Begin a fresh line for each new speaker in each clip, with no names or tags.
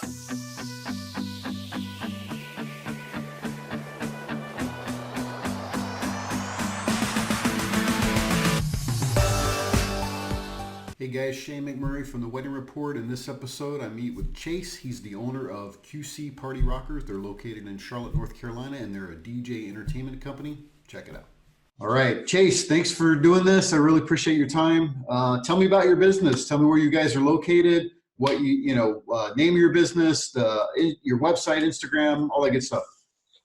Hey guys, Shane McMurray from the Wedding Report. In this episode, I meet with Chase. He's the owner of QC Party Rockers. They're located in Charlotte, North Carolina, and they're a DJ entertainment company. Check it out. All right, Chase, thanks for doing this. I really appreciate your time. Tell me about your business. Tell me where you guys are located, what name of your business, your website, Instagram, all that good stuff.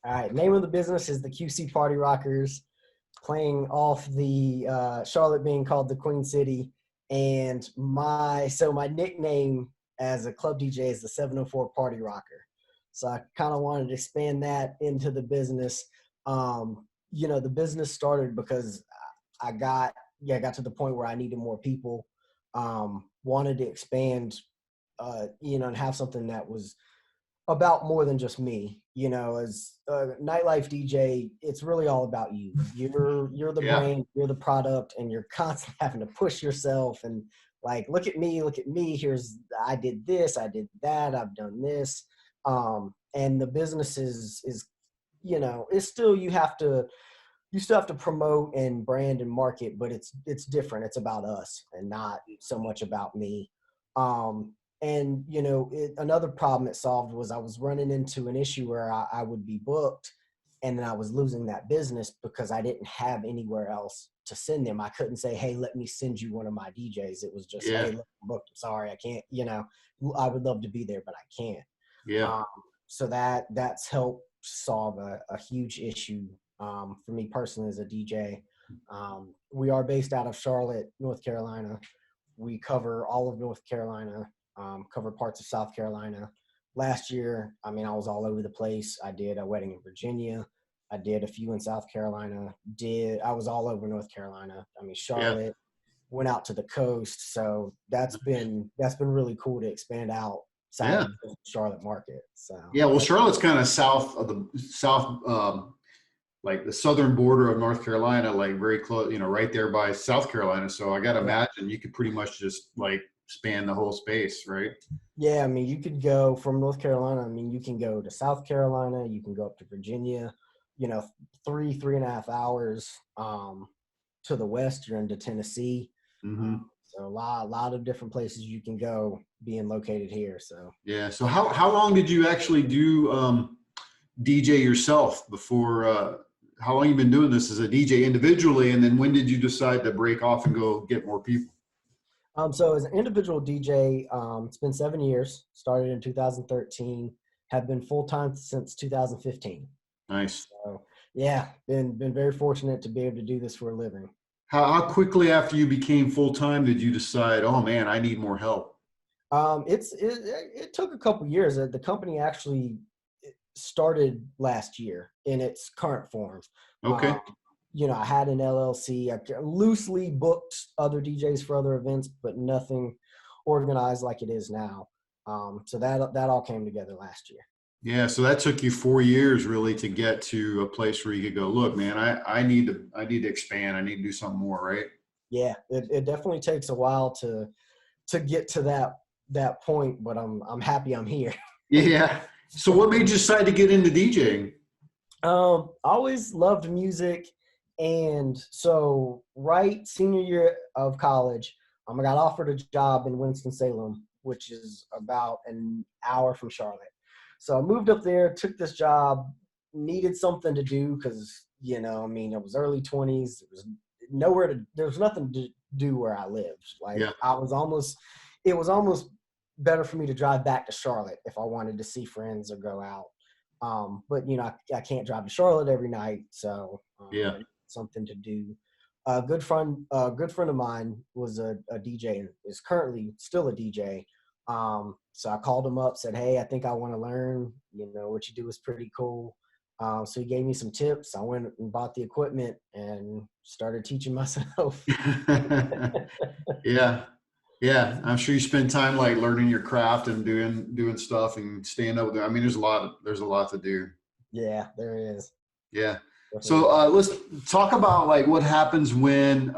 All right, name of the business is the QC Party Rockers, playing off the Charlotte being called the Queen City. And my nickname as a club DJ is the 704 Party Rocker. So I kind of wanted to expand that into the business. The business started because I got to the point where I needed more people, wanted to expand, and have something that was about more than just me. As a nightlife DJ, it's really all about you. You're the brand, you're the product, and you're constantly having to push yourself and like, look at me. I did this, I did that, I've done this. And the business is it's still, you still have to promote and brand and market, but it's different. It's about us and not so much about me. Another problem it solved was I was running into an issue where I would be booked and then I was losing that business because I didn't have anywhere else to send them. I couldn't say, hey, let me send you one of my DJs. It was just, hey, look, I'm booked. I'm sorry, I can't, I would love to be there, but I can't.
Yeah.
So that's helped solve a huge issue for me personally as a DJ. We are based out of Charlotte, North Carolina. We cover all of North Carolina. Cover parts of South Carolina. Last year, I was all over the place. I did a wedding in Virginia. I did a few in South Carolina. I was all over North Carolina. Charlotte, went out to the coast. So that's been really cool to expand out of the Charlotte market. So
well, Charlotte's kind of south, like the southern border of North Carolina, like very close, right there by South Carolina. So I got to imagine you could pretty much just like span the whole space, right?
Yeah, you could go from North Carolina. You can go to South Carolina. You can go up to Virginia. 3.5 hours to the west. You're into Tennessee.
Mm-hmm.
So a lot of different places you can go being located here. So
So how long did you actually do DJ yourself before? How long you been doing this as a DJ individually, and then when did you decide to break off and go get more people?
So as an individual DJ, it's been 7 years. Started in 2013. Have been full time since 2015.
Nice.
So been very fortunate to be able to do this for a living.
How quickly after you became full time did you decide, oh man, I need more help?
It took a couple years. The company actually started last year in its current form.
Okay.
I had an LLC. I loosely booked other DJs for other events, but nothing organized like it is now. So that all came together last year.
Yeah. So that took you 4 years really to get to a place where you could go, look, man, I need to expand. I need to do something more, right?
Yeah. It definitely takes a while to get to that point, but I'm happy I'm here.
Yeah. So what made you decide to get into DJing?
I always loved music. And so senior year of college, I got offered a job in Winston-Salem, which is about an hour from Charlotte. So I moved up there, took this job, needed something to do because, it was early 20s. There was nothing to do where I lived. It was almost better for me to drive back to Charlotte if I wanted to see friends or go out. But I can't drive to Charlotte every night. So something to do. A good friend of mine was a DJ and is currently still a DJ. So I called him up, said, hey, I think I want to learn, what you do is pretty cool. So he gave me some tips. I went and bought the equipment and started teaching myself.
Yeah. I'm sure you spend time like learning your craft and doing stuff and staying up there. There's a lot to do.
Yeah, there is.
Yeah. So let's talk about like what happens when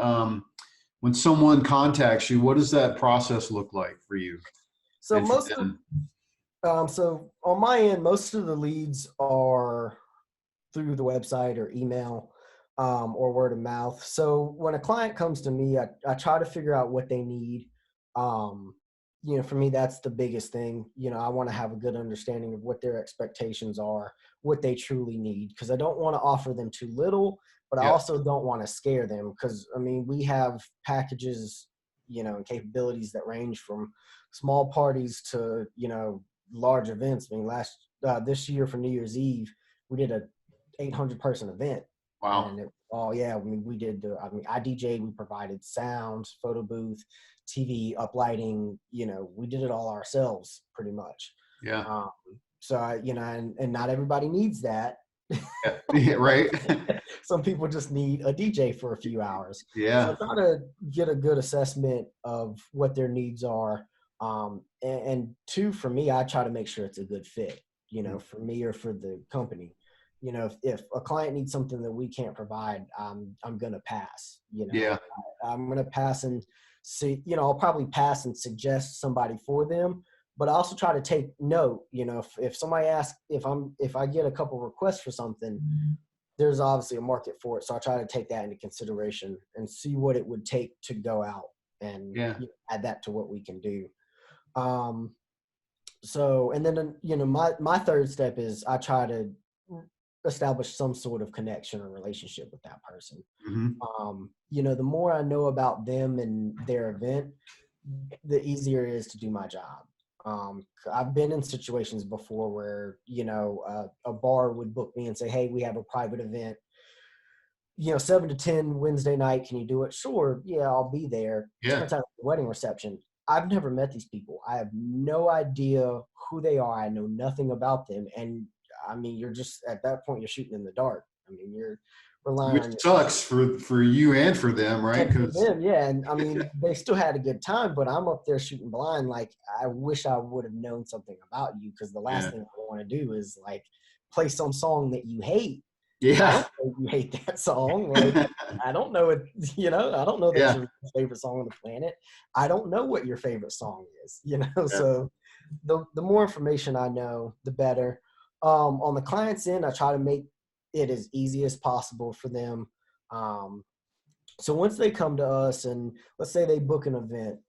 someone contacts you. What does that process look like for you?
So So on my end, most of the leads are through the website or email, or word of mouth. So when a client comes to me, I try to figure out what they need. Um, for me, that's the biggest thing. I want to have a good understanding of what their expectations are, what they truly need, because I don't want to offer them too little, but I
Yeah.
also don't want to scare them. Because I mean, we have packages, and capabilities that range from small parties to large events. I mean, this year for New Year's Eve, we did a 800-person event.
Wow.
And yeah, I mean, I DJ, we provided sound, photo booth, TV, uplighting, we did it all ourselves pretty much.
Yeah.
Um, and not everybody needs that.
Yeah. Yeah, right.
Some people just need a DJ for a few hours. So
Yeah.
I try to get a good assessment of what their needs are. And two, for me, I try to make sure it's a good fit, for me or for the company. If a client needs something that we can't provide, I'm going to pass.
Yeah.
I'm going to pass and see, I'll probably pass and suggest somebody for them, but I also try to take note. If somebody asks, if I get a couple requests for something, there's obviously a market for it. So I try to take that into consideration and see what it would take to go out and
Yeah.
add that to what we can do. Um, and then, my third step is I try to establish some sort of connection or relationship with that person.
Hmm.
The more I know about them and their event, the easier it is to do my job. I've been in situations before where, a bar would book me and say, hey, we have a private event, 7 to 10 Wednesday night. Can you do it? Sure. Yeah, I'll be there.
Yeah.
Turns out the wedding reception. I've never met these people. I have no idea who they are. I know nothing about them. And I mean, you're just at that point, you're shooting in the dark. I mean, you're relying
Which
on your
sucks for you and for them, right?
and for
Because
them, yeah. And I mean, they still had a good time, but I'm up there shooting blind. Like, I wish I would have known something about you, because the last
yeah.
thing I want to do is like play some song that you hate. I
Yeah.
don't know you hate that song. Like, I don't know it, I don't know that's
Yeah.
your favorite song on the planet. I don't know what your favorite song is.
Yeah.
So the more information I know, the better. On the client's end, I try to make it as easy as possible for them. Um, so once they come to us and let's say they book an event,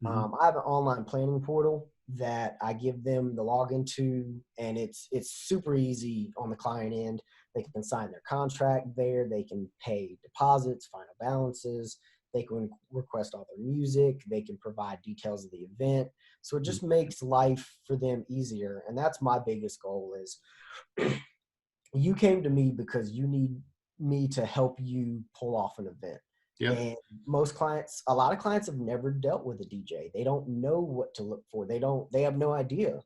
Hmm.
I have an online planning portal that I give them the login to, and it's super easy on the client end. They can sign their contract there. They can pay deposits, final balances. They can request all their music. They can provide details of the event. So it just makes life for them easier. And that's my biggest goal is you came to me because you need me to help you pull off an event.
Yep.
And a lot of clients have never dealt with a DJ. They don't know what to look for. They have no idea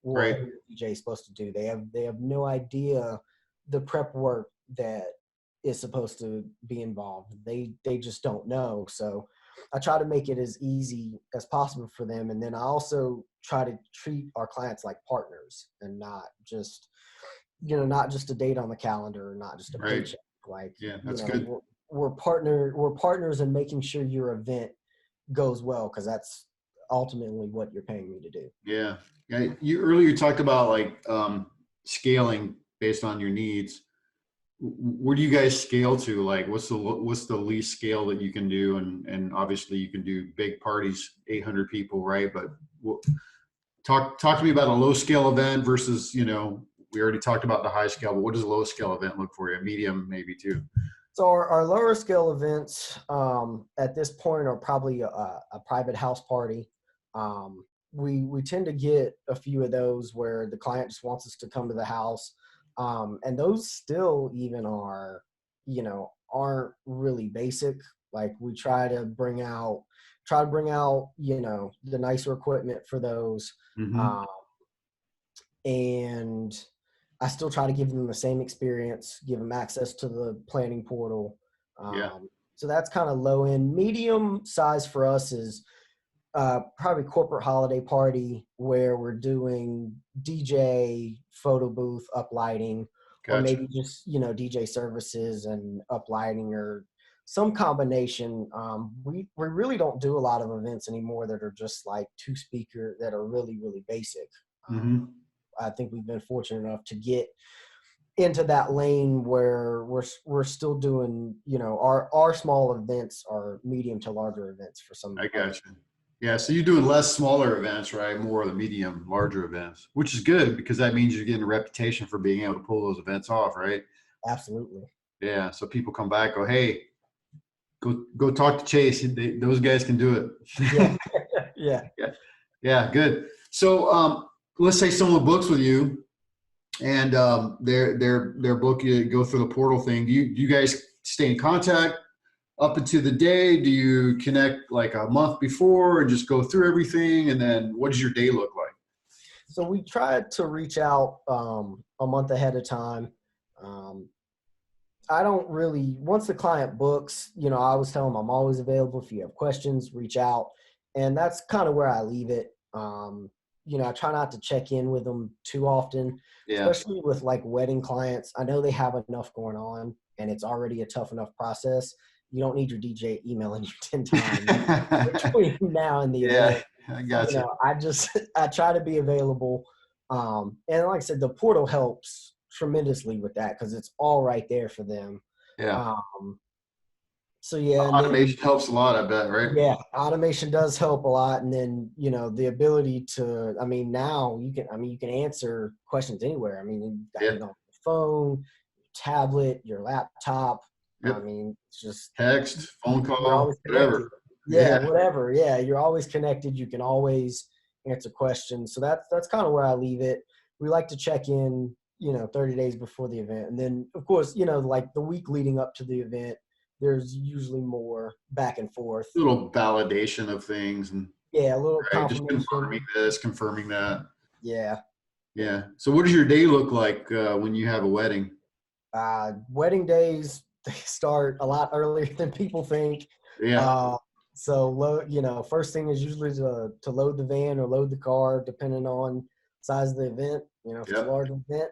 Right.
what a DJ is supposed to do. They have no idea the prep work that is supposed to be involved. They just don't know. So I try to make it as easy as possible for them. And then I also try to treat our clients like partners and not just a date on the calendar, not just a
Right.
paycheck. Like,
Yeah. That's good.
we're partners in making sure your event goes well, because that's ultimately what you're paying me to do.
Yeah. Yeah. You earlier talked about like scaling based on your needs. Where do you guys scale to? Like, what's the least scale that you can do? And obviously you can do big parties, 800 people, right? But talk to me about a low scale event versus, we already talked about the high scale, but what does a low scale event look for you? Medium, maybe too.
So our lower scale events, at this point, are probably a private house party. We tend to get a few of those where the client just wants us to come to the house, and those still even aren't really basic. Like, we try to bring out the nicer equipment for those.
Hmm.
Um, and I still try to give them the same experience, give them access to the planning portal.
Yeah.
So that's kind of low end. Medium size for us is probably corporate holiday party where we're doing DJ, photo booth, uplighting, or
Gotcha.
maybe just DJ services and uplighting, or some combination. We really don't do a lot of events anymore that are just like two speaker that are really really basic.
Mm-hmm.
I think we've been fortunate enough to get into that lane where we're still doing, our small events are medium to larger events for some
I
other.
got you. Yeah, so you're doing less smaller events, right? More of the medium, larger events, which is good because that means you're getting a reputation for being able to pull those events off, right?
Absolutely.
Yeah, so people come back, go, hey, go talk to Chase. Those guys can do
Yeah.
it.
Yeah.
Yeah, yeah, good. So let's say someone books with you, and their book, you go through the portal thing. Do you guys stay in contact up into the day? Do you connect like a month before and just go through everything? And then what does your day look like?
So we tried to reach out a month ahead of time. Um, I don't really, once the client books, I always tell them I'm always available. If you have questions, reach out. And that's kind of where I leave it. I try not to check in with them too often,
Yeah.
especially with like wedding clients. I know they have enough going on and it's already a tough enough process. You don't need your DJ emailing you 10 times between now and the
Yeah,
event.
I gotcha.
I try to be available. And like I said, the portal helps tremendously with that because it's all right there for them.
Yeah.
Um, so yeah, and then
Automation helps a lot, I bet, right?
yeah, automation does help a lot. And then, the ability to, now you can answer questions anywhere. You got
Yeah.
it on your phone, your tablet, your laptop.
Yep.
It's just,
Text, phone
you're
call,
always connected.
whatever.
Yeah,
Yeah.
whatever. Yeah, you're always connected. You can always answer questions. So that's kind of where I leave it. We like to check in, 30 days before the event. And then of course, like the week leading up to the event, there's usually more back and forth.
Little validation of things and
Yeah, a little
right, just
confirmation.
confirming this, confirming that.
Yeah.
Yeah. So what does your day look like when you have a wedding?
Wedding days, they start a lot earlier than people think.
Yeah.
Uh, first thing is usually to load the van or load the car, depending on size of the event. If it's a
Yep.
large event,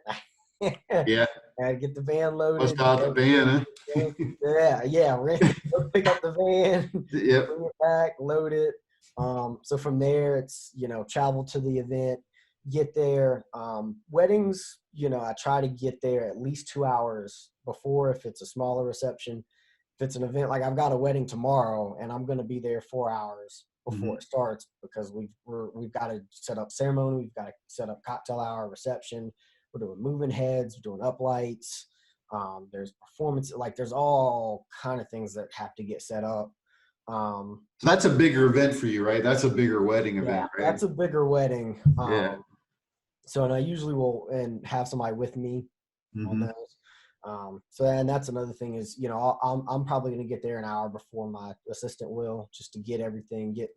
Yeah.
I get the van
Bust
loaded, get
out the
everything.
van,
Yeah, yeah. We're gonna go pick up the van,
huh? Yep.
bring it back, load it. So from there, it's travel to the event, get there. Weddings, I try to get there at least 2 hours before if it's a smaller reception. If it's an event like I've got a wedding tomorrow and I'm going to be there 4 hours
Mhm.
before it starts because we've got to set up ceremony, we've got to set up cocktail hour, reception. We're doing moving heads, we're doing uplights. There's performance, like there's all kind of things that have to get set up. Um,
So that's a bigger event for you, right? That's a bigger wedding
yeah,
event, right?
that's a bigger wedding.
Yeah.
So and I usually will and have somebody with me on
Hmm.
those. And that's another thing is, I'm probably going to get there an hour before my assistant will, just to get everything, get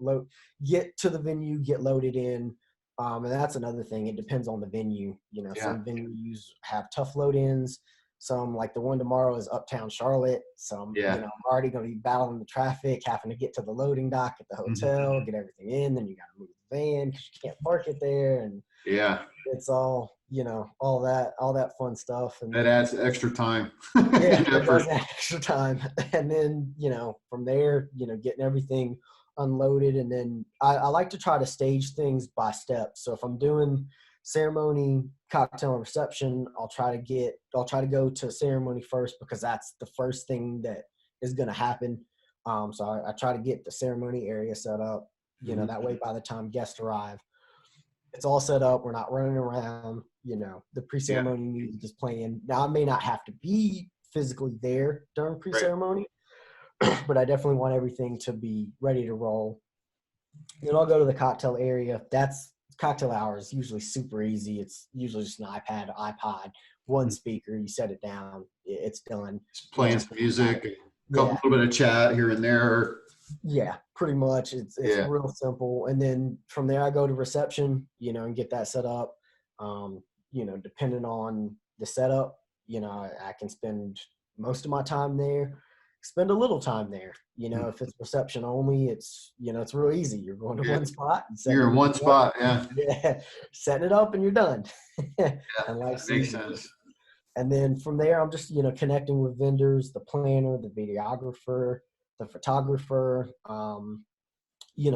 to the venue, get loaded in. And that's another thing. It depends on the venue.
Yeah.
Some venues have tough load ins. Some, like the one tomorrow, is uptown Charlotte. Some,
Yeah.
I'm already going to be battling the traffic, having to get to the loading dock at the
Mhm.
hotel, get everything in. Then you got to move the van because you can't park it there. And
Yeah.
it's all, all that fun stuff. And
That adds extra time
yeah,
and
it does
effort.
add extra time. And then, from there, getting everything unloaded. And then I like to try to stage things by steps. So if I'm doing ceremony, cocktail, and reception, I'll try to go to ceremony first because that's the first thing that is going to happen. So I try to get the ceremony area set up,
Mhm.
that way by the time guests arrive, it's all set up. We're not running around. The
Yeah.
pre-ceremony music is playing. Now, I may not have to be physically there during
Right.
pre-ceremony, but I definitely want everything to be ready to roll. Then I'll go to the cocktail area. That's cocktail hour is usually super easy. It's usually just an iPod, one
Mhm.
speaker. You set it down, it's done.
Just
You don't
playing
have to
some
think about
music,
it.
a couple
Yeah,
little bit of chat here and there.
yeah, pretty much. It's
Yeah.
real simple. And then from there, I go to reception, and get that set up. Depending on the setup, I can spend most of my time there, spend a little time there.
Mhm.
If it's reception only, it's real easy. You're going to
Yeah.
one spot and setting
You're in one
everything up.
spot. Yeah.
Yeah, setting it up and you're done.
Yeah.
And
That
life's
makes
easy.
sense.
And then from there, I'm just, connecting with vendors, the planner, the videographer, the photographer,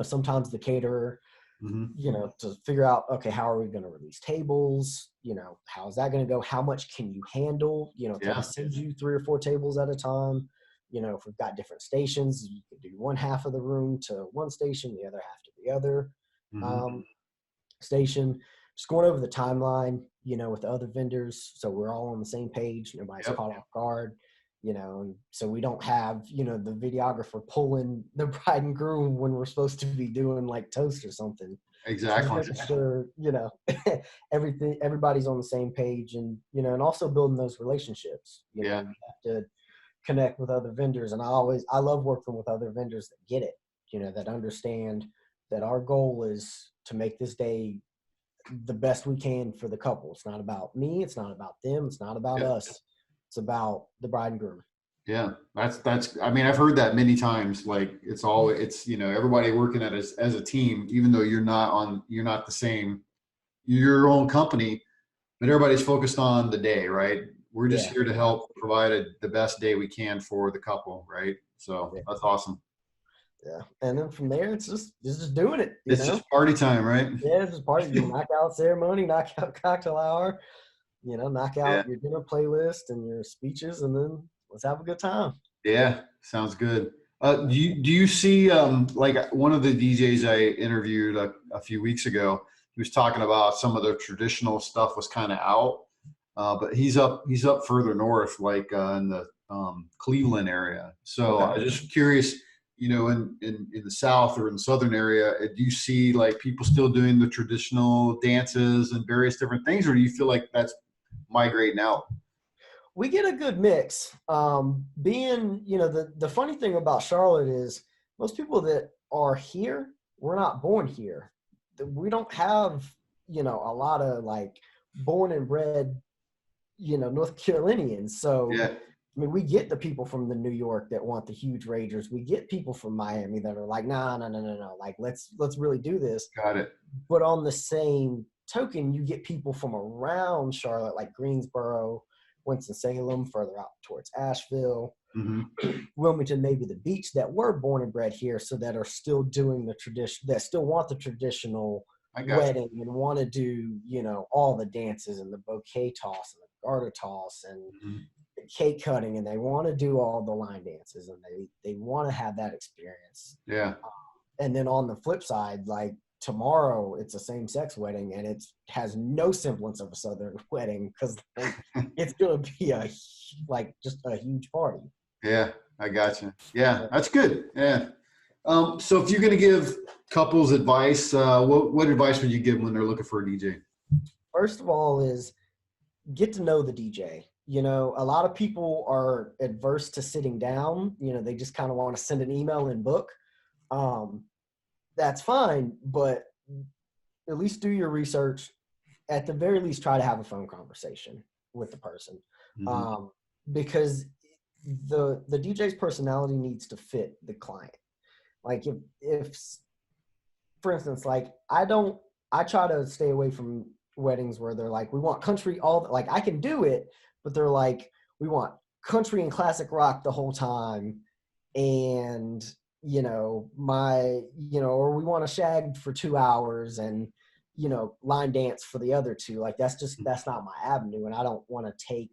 sometimes the caterer.
Mhm.
To figure out, okay, how are we going to release tables? How's that going to go? How much can you handle? Can I
Yeah.
send you 3 or 4 tables at a time? If we've got different stations, you can do one half of the room to one station, the other half to the other
Mhm.
um, station. Just going over the timeline, with the other vendors, so we're all on the same page. Nobody's
Yep.
caught off guard. And so we don't have, the videographer pulling the bride and groom when we're supposed to be doing like toast or something. So just
Exactly.
making sure, everybody's on the same page, and also building those relationships. You
Yeah.
have to connect with other vendors, and I love working with other vendors that get it, that understand that our goal is to make this day the best we can for the couple. It's not about me, it's not about them, it's not about
Yeah.
us. It's about the bride and groom.
Yeah. That's, I mean, I've heard that many times. Like it's, everybody working at as a team, even though you're not the same, you're your own company, but everybody's focused on the day, right? We're just
Yeah,
here to help
absolutely.
provide the best day we can for the couple, right? So
Yeah,
that's awesome.
yeah. And then from there, it's just doing it.
It's just party time, right?
Yeah, it's just part of you knock out ceremony, knock out cocktail hour, knock
Yeah.
out your dinner playlist and your speeches, and then let's have a good time.
Yeah. Sounds good. Do you see like one of the DJs I interviewed a few weeks ago? He was talking about some of the traditional stuff was kind of out, but he's up further north, like in the Cleveland area. So I
Okay.
was just curious, in the South or in the Southern area, do you see like people still doing the traditional dances and various different things, or do you feel like that's migrating out?
We get a good mix. Being, the funny thing about Charlotte is most people that are here, we're not born here. We don't have, a lot of like born and bred, North Carolinians. So,
Yeah,
I mean, we get the people from the New York that want the huge ragers. We get people from Miami that are like, nah, no, no, no, no. Like, let's really do this.
got it.
But on the same token, you get people from around Charlotte, like Greensboro, Winston-Salem, further out towards Asheville,
Hmm.
Wilmington, maybe the beach, that were born and bred here, so that are still doing the tradition, that still want the traditional
I got you.
wedding and want to do, all the dances and the bouquet toss and the garter toss and
Mhm.
the cake cutting, and they want to do all the line dances, and they want to have that experience.
Yeah,
And then on the flip side, like tomorrow, it's a same-sex wedding, and it has no semblance of a Southern wedding because like it's gonna be just a huge party.
yeah, I got you. Yeah, that's good. Yeah. So if you're going to give couples advice, what advice would you give them when they're looking for a DJ?
First of all, is get to know the DJ. A lot of people are adverse to sitting down. They just kind of want to send an email and book. Um, that's fine, but at least do your research. At the very least, try to have a phone conversation with the person,
Hmm.
um, because the DJ's personality needs to fit the client. Like if for instance, like I try to stay away from weddings where they're like, we want country all, like I can do it, but they're like, we want country and classic rock the whole time, and or we want a shag for 2 hours and line dance for the other two. Like that's not my avenue, and I don't want to take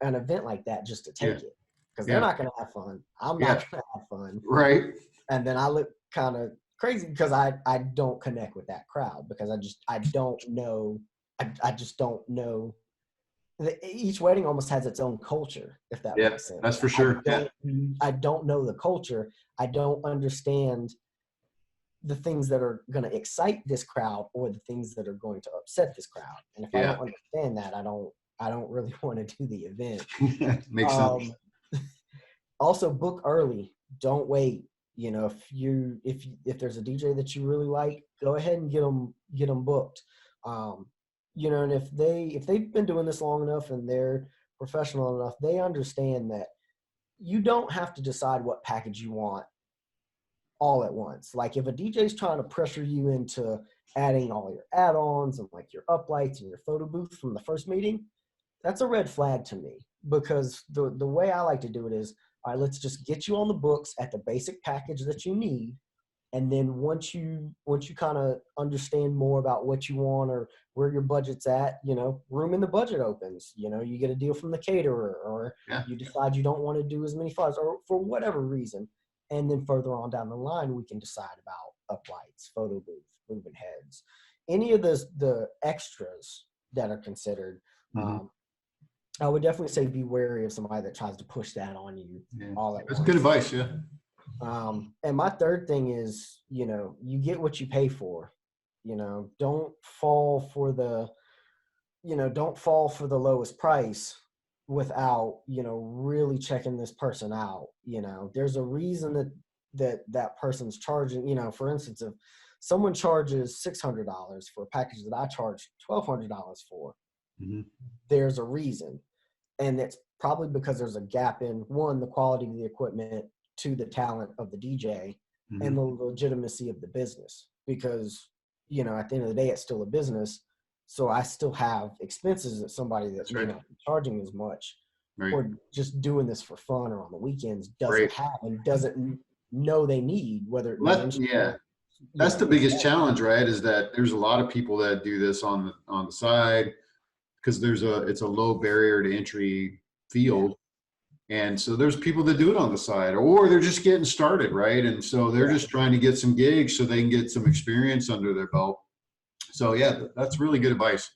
an event like that just to
Yeah,
take it, because they're
yeah,
not going to have fun. I'm
yeah.
not going to have fun,
Right.
and then I look kind of crazy because I don't connect with that crowd, because I don't know. I just don't know. Each wedding almost has its own culture, if that
Yeah,
makes sense.
that's for
I
sure. Yeah,
don't I don't know the culture. I don't understand the things that are going to excite this crowd or the things that are going to upset this crowd. And if I
yeah.
don't understand that, I don't really want to do the event.
Makes sense.
Um, Also book early. Don't wait. If there's a DJ that you really like, go ahead and get them booked. Um, and if they've been doing this long enough and they're professional enough, they understand that you don't have to decide what package you want all at once. Like if a DJ is trying to pressure you into adding all your add-ons and like your uplights and your photo booth from the first meeting, that's a red flag to me, because the way I like to do it is, all right, let's just get you on the books at the basic package that you need, And then once you kind of understand more about what you want or where your budget's at, room in the budget opens. You get a deal from the caterer, or
Yeah.
you decide you don't want to do as many flyers, or for whatever reason. And then further on down the line, we can decide about uplights, photo booth, moving heads, any of the extras that are considered.
Mm-hmm.
I would definitely say be wary of somebody that tries to push that on you all at
That's
once.
good advice. Yeah.
And my third thing is, you get what you pay for. Don't fall for the, don't fall for the lowest price without, really checking this person out. There's a reason that person's charging. For instance, if someone charges $600 for a package that I charge $1,200 for,
Mm-hmm.
there's a reason. And it's probably because there's a gap in, one, the quality of the equipment, two, the talent of the DJ,
Mm-hmm.
and the legitimacy of the business. Because, at the end of the day, it's still a business. So I still have expenses that somebody that may not be charging as much or just doing this for fun or on the weekends doesn't have and doesn't know they need, whether it be instrument.
That's the biggest challenge, right? Is that there's a lot of people that do this on the side, because it's a low barrier to entry field. And so there's people that do it on the side, or they're just getting started, right? And so they're just trying to get some gigs so they can get some experience under their belt. So yeah, that's really good advice,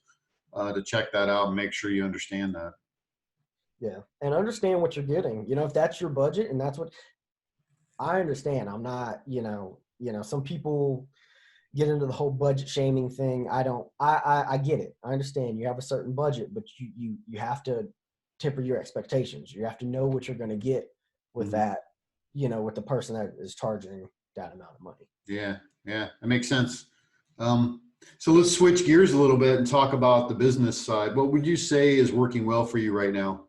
to check that out and make sure you understand that.
Yeah. And understand what you're getting. If that's your budget and that's what I understand. I'm not, some people get into the whole budget shaming thing. I get it. I understand you have a certain budget, but you have to temper your expectations. You have to know what you're going to get with that, with the person that is charging that amount of money.
Yeah. That makes sense. So let's switch gears a little bit and talk about the business side. What would you say is working well for you right now?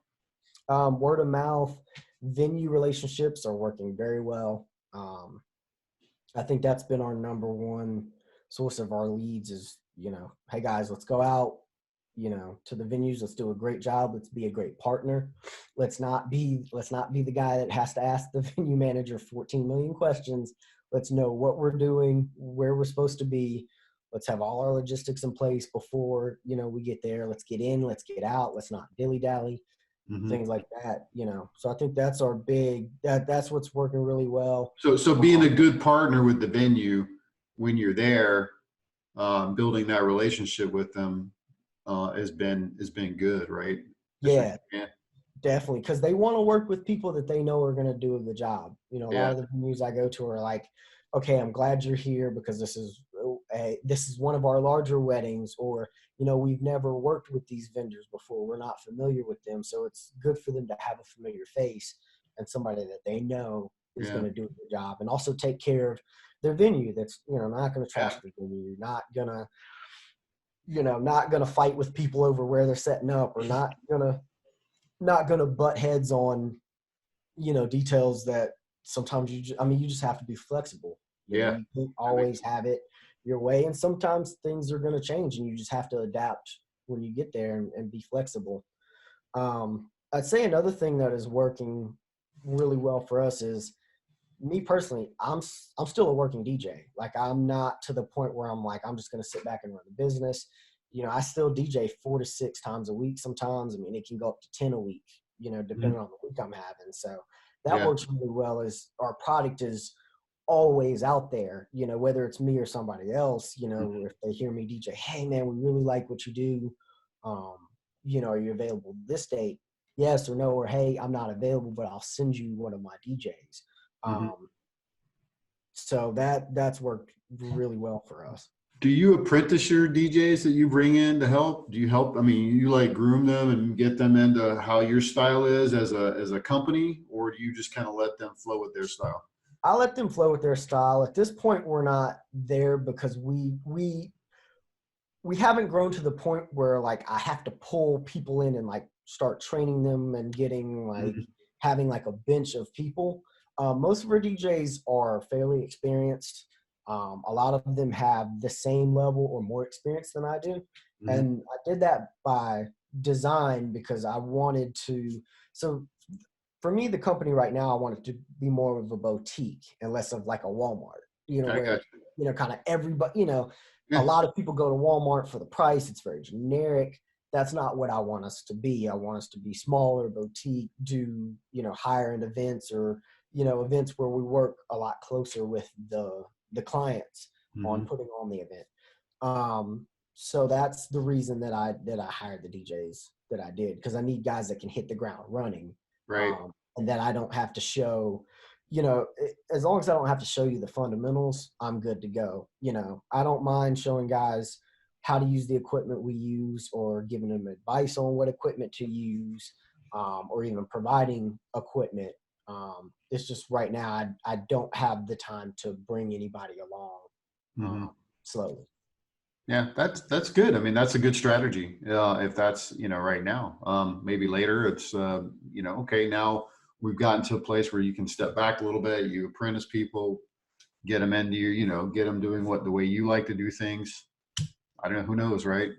Word of mouth, venue relationships are working very well. I think that's been our number one source of our leads is, hey guys, let's go out, to the venues. Let's do a great job. Let's be a great partner. Let's not be the guy that has to ask the venue manager 14 million questions. Let's know what we're doing, where we're supposed to be. Let's have all our logistics in place before, we get there. Let's get in, let's get out. Let's not dilly-dally, things like that, So I think that's our that's what's working really well.
So being a good partner with the venue when you're there, building that relationship with them, has been good, right?
Yeah, definitely. Because they want to work with people that they know are going to do a good job. A lot of the venues I go to are like, okay, I'm glad you're here because this is one of our larger weddings, or, we've never worked with these vendors before. We're not familiar with them. So it's good for them to have a familiar face and somebody that they know is going to do a good job and also take care of their venue. That's, not going to trash the venue, not going to fight with people over where they're setting up, or not going to butt heads on, details that sometimes you just have to be flexible. You can't always have it your way. And sometimes things are going to change and you just have to adapt when you get there and be flexible. I'd say another thing that is working really well for us is, me personally, I'm still a working DJ. Like, I'm not to the point where I'm like, I'm just going to sit back and run the business. I still DJ 4 to 6 times a week sometimes. I mean, it can go up to 10 a week, depending on the week I'm having. So that works really well, as our product is always out there, whether it's me or somebody else, if they hear me DJ, hey man, we really like what you do. Are you available this date? Yes or no, or hey, I'm not available, but I'll send you one of my DJs. So that's worked really well for us.
Do you apprentice your DJs that you bring in to help? Do you help? I mean, you like groom them and get them into how your style is as a company, or do you just kind of let them flow with their style?
I let them flow with their style. At this point, we're not there because we haven't grown to the point where like I have to pull people in and like start training them and getting like having like a bench of people. Most of our DJs are fairly experienced. A lot of them have the same level or more experience than I do. And I did that by design because I wanted to. So for me, the company right now, I want it to be more of a boutique and less of like a Walmart.
I
where,
got
kind of everybody,
you.
a
Yeah.
lot of people go to Walmart for the price. It's very generic. That's not what I want us to be. I want us to be smaller, boutique, do, higher end events, or, events where we work a lot closer with the clients on
Hmm.
putting on the event. So that's the reason that I hired the DJs that I did, because I need guys that can hit the ground running,
Right.
and that I don't have to show. As long as I don't have to show you the fundamentals, I'm good to go. I don't mind showing guys how to use the equipment we use, or giving them advice on what equipment to use, or even providing equipment. It's just right now I don't have the time to bring anybody along
Hmm.
slowly.
Yeah, that's good. I mean, that's a good strategy. If that's, right now, maybe later it's, okay, now we've gotten to a place where you can step back a little bit. You apprentice people, get them into your, get them doing the way you like to do things. I don't know. Who knows, right?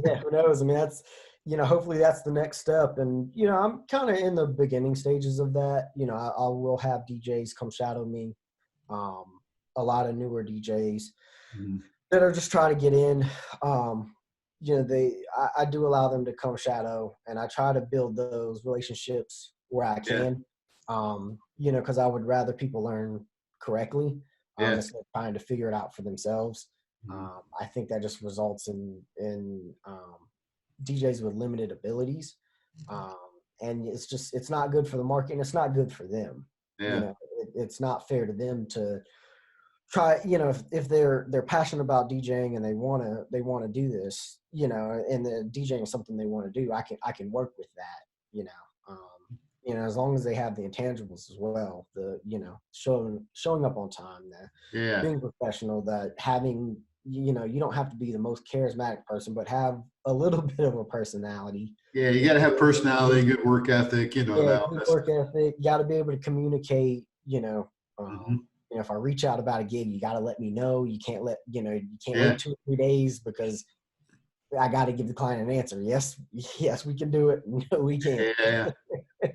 Yeah, who knows? I mean, that's, hopefully that's the next step. And, I'm kind of in the beginning stages of that. I will have DJs come shadow me, um, a lot of newer DJs
Mhm.
that are just trying to get in. Um, I do allow them to come shadow, and I try to build those relationships where I
Yeah.
can, because I would rather people learn correctly,
Yeah.
instead of trying to figure it out for themselves.
Mhm.
I think that just results in DJs with limited abilities, um, and it's not good for the market, and it's not good for them.
Yeah.
It's not fair to them to try. If they're passionate about DJing and they want to do this, and the DJing is something they want to do, I can work with that. As long as they have the intangibles as well, the showing up on time, the
Yeah.
being professional, that having, you don't have to be the most charismatic person, but have a little bit of a personality.
Yeah. You got to have personality, good work ethic,
Yeah,
that
good
that's,
work ethic. You got to be able to communicate.
mhm.
If I reach out about a gig, you got to let me know. You can't you can't
Yeah.
wait 2 or 3 days, because I got to give the client an answer. Yes, yes, we can do it. No, we can't.
Yeah. Yeah.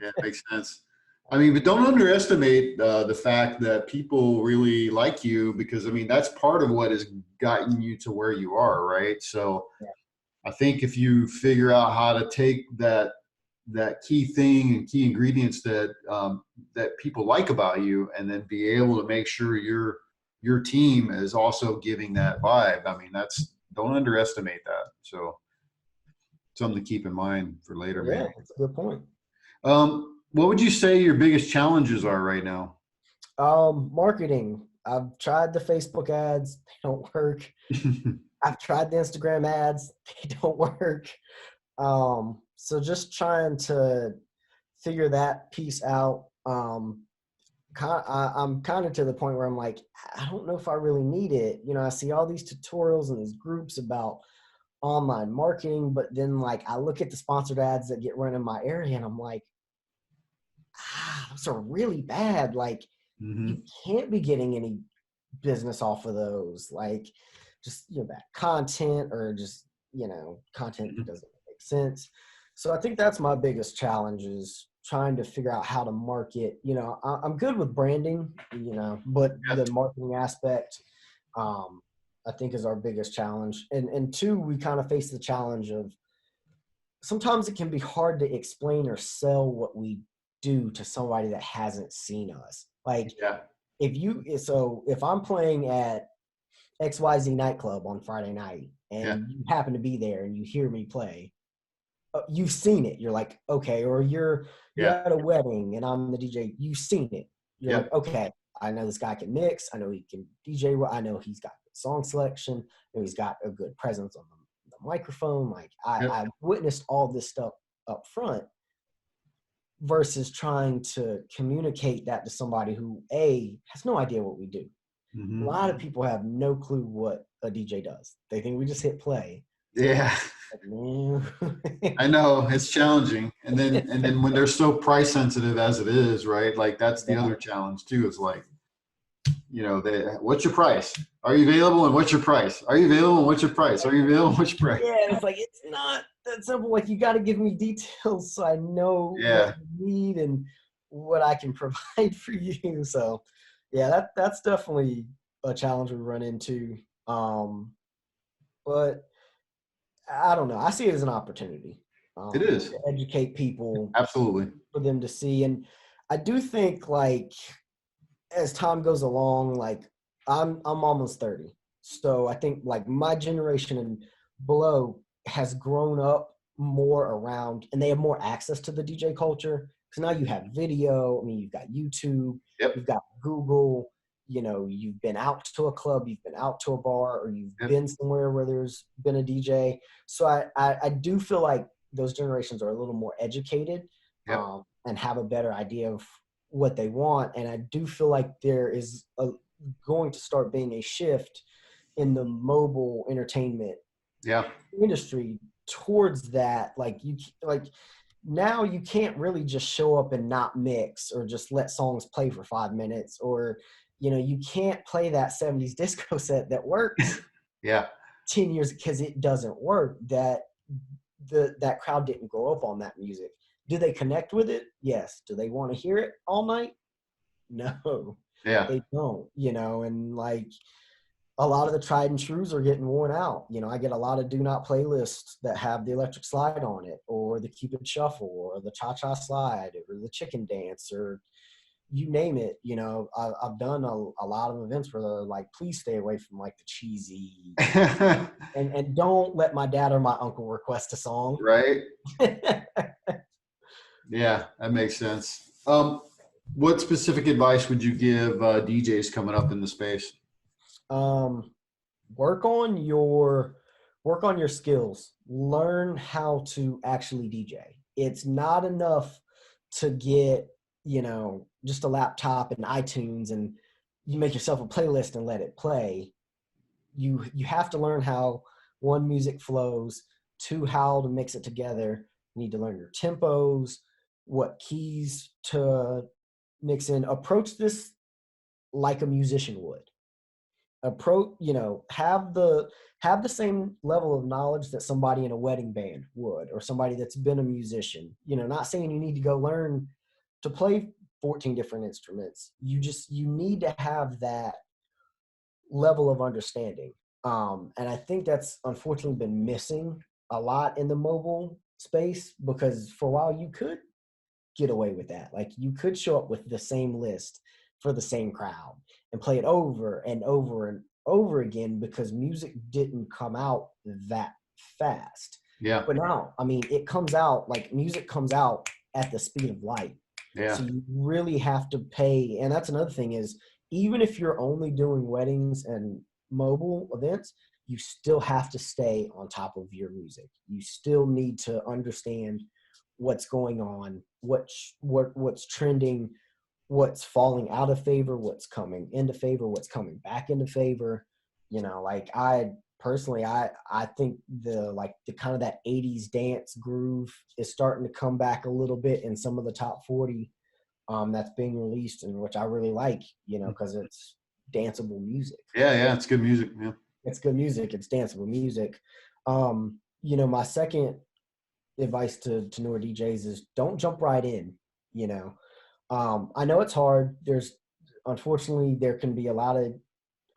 Yeah, makes sense. I mean, but don't underestimate the fact that people really like you, because I mean that's part of what has gotten you to where you are, right? So
Yeah,
I think if you figure out how to take that key thing and key ingredients that people like about you, and then be able to make sure your team is also giving that vibe. I mean, don't underestimate that. So something to keep in mind for later,
yeah,
maybe.
that's a good point.
What would you say your biggest challenges are right now?
Marketing. I've tried the Facebook ads; they don't work. I've tried the Instagram ads; they don't work. So just trying to figure that piece out. I'm kind of to the point where I'm like, I don't know if I really need it. I see all these tutorials and these groups about online marketing, but then like I look at the sponsored ads that get run in my area, and I'm like, those are really bad. Like,
Hmm.
you can't be getting any business off of those. Like, just bad content, or just content that doesn't make sense. So I think that's my biggest challenge, is trying to figure out how to market. I'm good with branding, but
Yeah.
the marketing aspect, um, I think, is our biggest challenge. And two, we kind of face the challenge of, sometimes it can be hard to explain or sell what we do to somebody that hasn't seen us. Like,
Yeah.
if I'm playing at XYZ nightclub on Friday night,
Yeah.
and you happen to be there and you hear me play, you've seen it. You're like, okay. Or you're
Yeah.
at a wedding and I'm the DJ. You've seen it. You're like,
Yep.
okay, I know this guy can mix. I know he can DJ well. I know he's got good song selection. I know he's got a good presence on the microphone. Like,
Yep.
I witnessed all this stuff up front, versus trying to communicate that to somebody who has no idea what we do. A
Hmm.
lot of people have no clue what a DJ does. They think we just hit play.
Yeah.
Like, no.
I know it's challenging. And then when they're so price sensitive as it is, right? Like that's the
Yeah.
other challenge too, is like, what's your price? Are you available, and what's your price? Are you available, and what's your price? Are you available, and what's your price?
Yeah, it's like, it's not that simple. Like, you got to give me details so I know what
Yeah.
you need and what I can provide for you. So, yeah, that's definitely a challenge we run into. But I don't know. I see it as an opportunity
It is.
to educate people
Absolutely.
for them to see. And I do think like as time goes along, like I'm almost 30. So I think like my generation and below has grown up more around and they have more access to the DJ culture. Because now you have video, I mean you've got YouTube,
Yep.
you've got Google, you've been out to a club, you've been out to a bar, or you've
Yep.
been somewhere where there's been a DJ. So I do feel like those generations are a little more educated,
Yep.
and have a better idea of what they want. And I do feel like there is going to start being a shift in the mobile entertainment
Yeah.
industry towards that. Like now you can't really just show up and not mix or just let songs play for 5 minutes, or you can't play that 70s disco set that works
Yeah.
10 years because it doesn't work. That crowd didn't grow up on that music. Do they connect with it? Yes. Do they want to hear it all night? No,
Yeah.
they don't, and like a lot of the tried and trues are getting worn out. I get a lot of do not playlists that have the electric slide on it, or the Cupid shuffle, or the cha cha slide, or the chicken dance, or you name it. I've done a lot of events where they're like, please stay away from like the cheesy, and don't let my dad or my uncle request a song.
Right. Yeah, that makes sense. What specific advice would you give DJs coming up in the space?
um, work on your work on your skills. Learn how to actually DJ. It's not enough to get just a laptop and iTunes and you make yourself a playlist and let it play. You have to learn how one, music flows, two, how to mix it together. You need to learn your tempos, what keys to mix in. Approach this like a musician would. Have the same level of knowledge that somebody in a wedding band would, or somebody that's been a musician. Not saying you need to go learn to play 14 different instruments. You need to have that level of understanding. And I think that's unfortunately been missing a lot in the mobile space, because for a while you could get away with that. Like you could show up with the same list for the same crowd and play it over and over and over again, because music didn't come out that fast.
Yeah.
But now, I mean, it comes out like music comes out at the speed of light.
Yeah.
So you really have to pay. And that's another thing is, even if you're only doing weddings and mobile events, you still have to stay on top of your music. You still need to understand what's going on, what's trending, what's falling out of favor, what's coming into favor, what's coming back into favor. Like I personally, I think the kind of that 80s dance groove is starting to come back a little bit in some of the top 40 that's being released, and which I really like, because it's danceable music.
Yeah. Yeah. It's good music. Yeah.
It's good music. It's danceable music. My second advice to newer DJs is don't jump right in. I know it's hard. Unfortunately there can be a lot of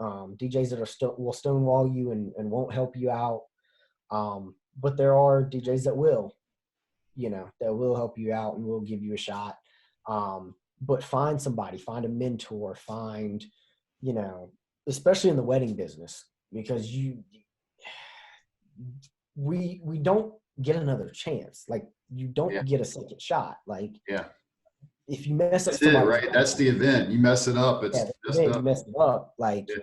DJs that will stonewall you and won't help you out. But there are DJs that will help you out and will give you a shot. But find somebody, find a mentor, you know, especially in the wedding business, because we don't get another chance. Like you
Yeah.
don't get a second shot. Like
Yeah.
if you mess up
That's it,
somebody's
right? That's the event. You mess it up, it's messed
you
up.
mess it up. Like
Yeah.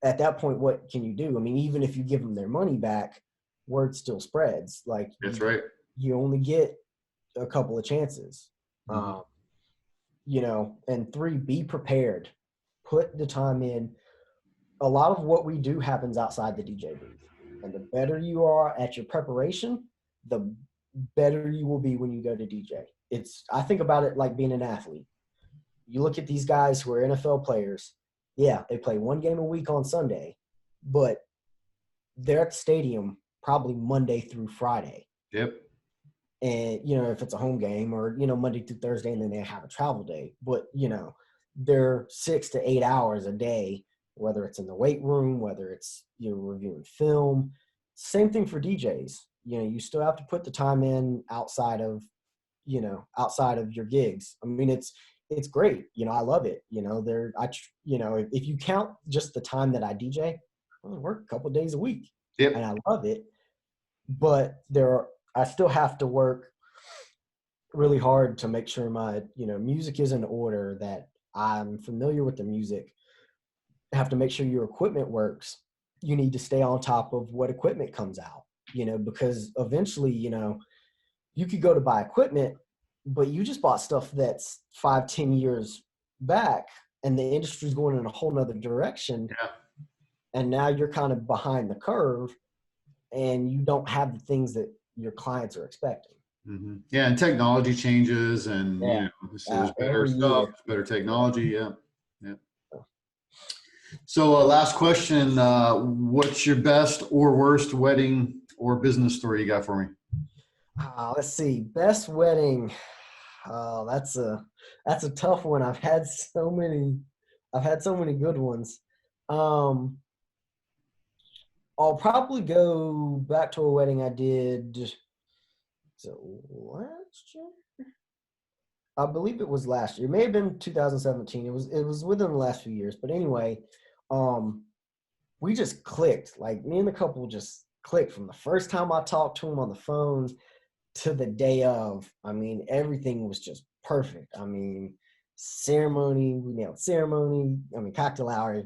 at that point, what can you do? I mean, even if you give them their money back, word still spreads. Like
That's right.
you only get a couple of chances.
Mhm.
And three, be prepared. Put the time in. A lot of what we do happens outside the DJ booth. And the better you are at your preparation, the better you will be when you go to DJ. I think about it like being an athlete. You look at these guys who are NFL players. Yeah, they play one game a week on Sunday, but they're at the stadium probably Monday through Friday.
Yep.
And, if it's a home game, or, Monday through Thursday, and then they have a travel day. But, they're 6 to 8 hours a day whether it's in the weight room, whether it's you're reviewing film. Same thing for DJs. You still have to put the time in outside of your gigs. I mean, it's great. I love it. If you count just the time that I DJ, I work a couple of days a week,
Yep.
and I love it. But I still have to work really hard to make sure my music is in order, that I'm familiar with the music. I have to make sure your equipment works. You need to stay on top of what equipment comes out, because eventually, you could go to buy equipment, but you just bought stuff that's 5-10 years back, and the industry's going in a whole nother direction.
Yeah.
And now you're kind of behind the curve, and you don't have the things that your clients are expecting.
Mm-hmm. Yeah, and technology changes, and there's better stuff, better technology. Yeah. So last question, what's your best or worst wedding or business story you got for me?
Let's see, best wedding. That's a tough one. I've had so many good ones. I'll probably go back to a wedding I did. So last year, I believe it was last year. It may have been 2017. It was within the last few years. But anyway, we just clicked. Like, me and the couple just clicked from the first time I talked to him on the phone to the day of. I mean, everything was just perfect. I mean, ceremony, we nailed ceremony. I mean, cocktail hour,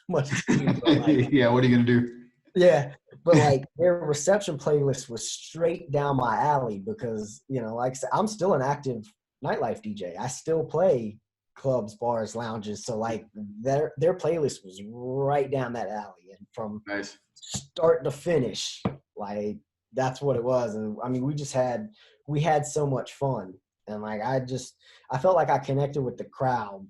much too, but like,
yeah, what are you gonna do?
Yeah, but like, their reception playlist was straight down my alley because, like I said, I'm still an active nightlife DJ. I still play clubs, bars, lounges. So like, their playlist was right down that alley, and from
Nice.
start to finish, like, that's what it was. And I mean, we had so much fun, and like, I felt like I connected with the crowd,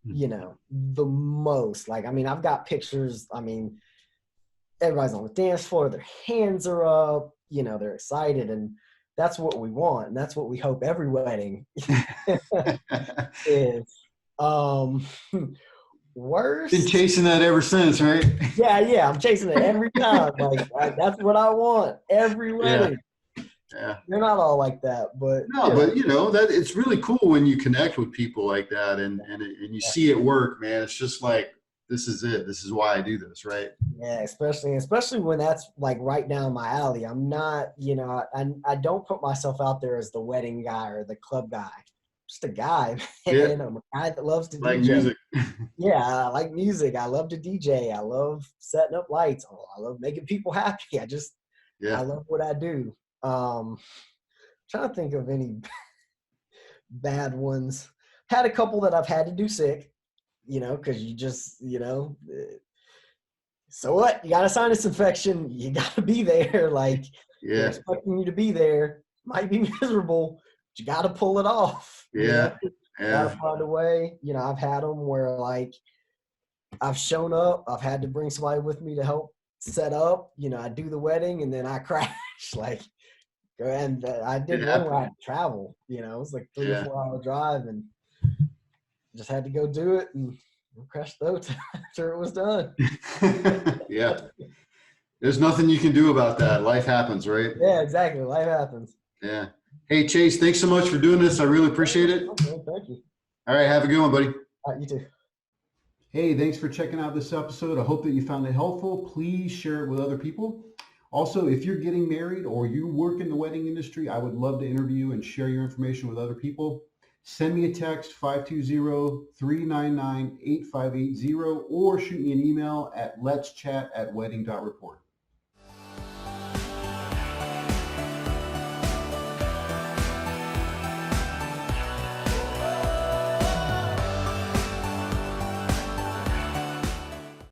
the most. Like, I mean, I've got pictures. I mean, everybody's on the dance floor, their hands are up, they're excited, and that's what we want, and that's what we hope every wedding is. Worst.
Been chasing that ever since, right?
Yeah, I'm chasing it every time. Like, that's what I want every wedding.
Yeah.
They're not all like that, but
no, but that it's really cool when you connect with people like that, and you see it work, man. It's just like, this is it. This is why I do this, right?
Yeah, especially when that's like right down my alley. I'm not, I don't put myself out there as the wedding guy or the club guy. I'm just a guy, man.
Yeah.
I'm a guy that loves to
like
DJ.
Music.
Yeah, I like music. I love to DJ. I love setting up lights. I love making people happy. I love what I do. Trying to think of any bad ones. Had a couple that I've had to do sick. Because you just, so what? You got a sinus infection. You got to be there. Like, they're expecting you to be there. Might be miserable, but you got to pull it off.
Yeah.
Got to find a way. I've had them where, like, I've shown up. I've had to bring somebody with me to help set up. I do the wedding, and then I crash. Like, and I did one where I had to travel. It was like 3 or 4 hour drive, and just had to go do it and crash the boat after it was done.
Yeah. There's nothing you can do about that. Life happens, right?
Yeah, exactly. Life happens.
Yeah. Hey, Chase, thanks so much for doing this. I really appreciate it.
Okay, thank you.
All right. Have a good one, buddy.
All right, you too.
Hey, thanks for checking out this episode. I hope that you found it helpful. Please share it with other people. Also, if you're getting married or you work in the wedding industry, I would love to interview and share your information with other people. Send me a text, 520-399-8580, or shoot me an email at letschat@wedding.report.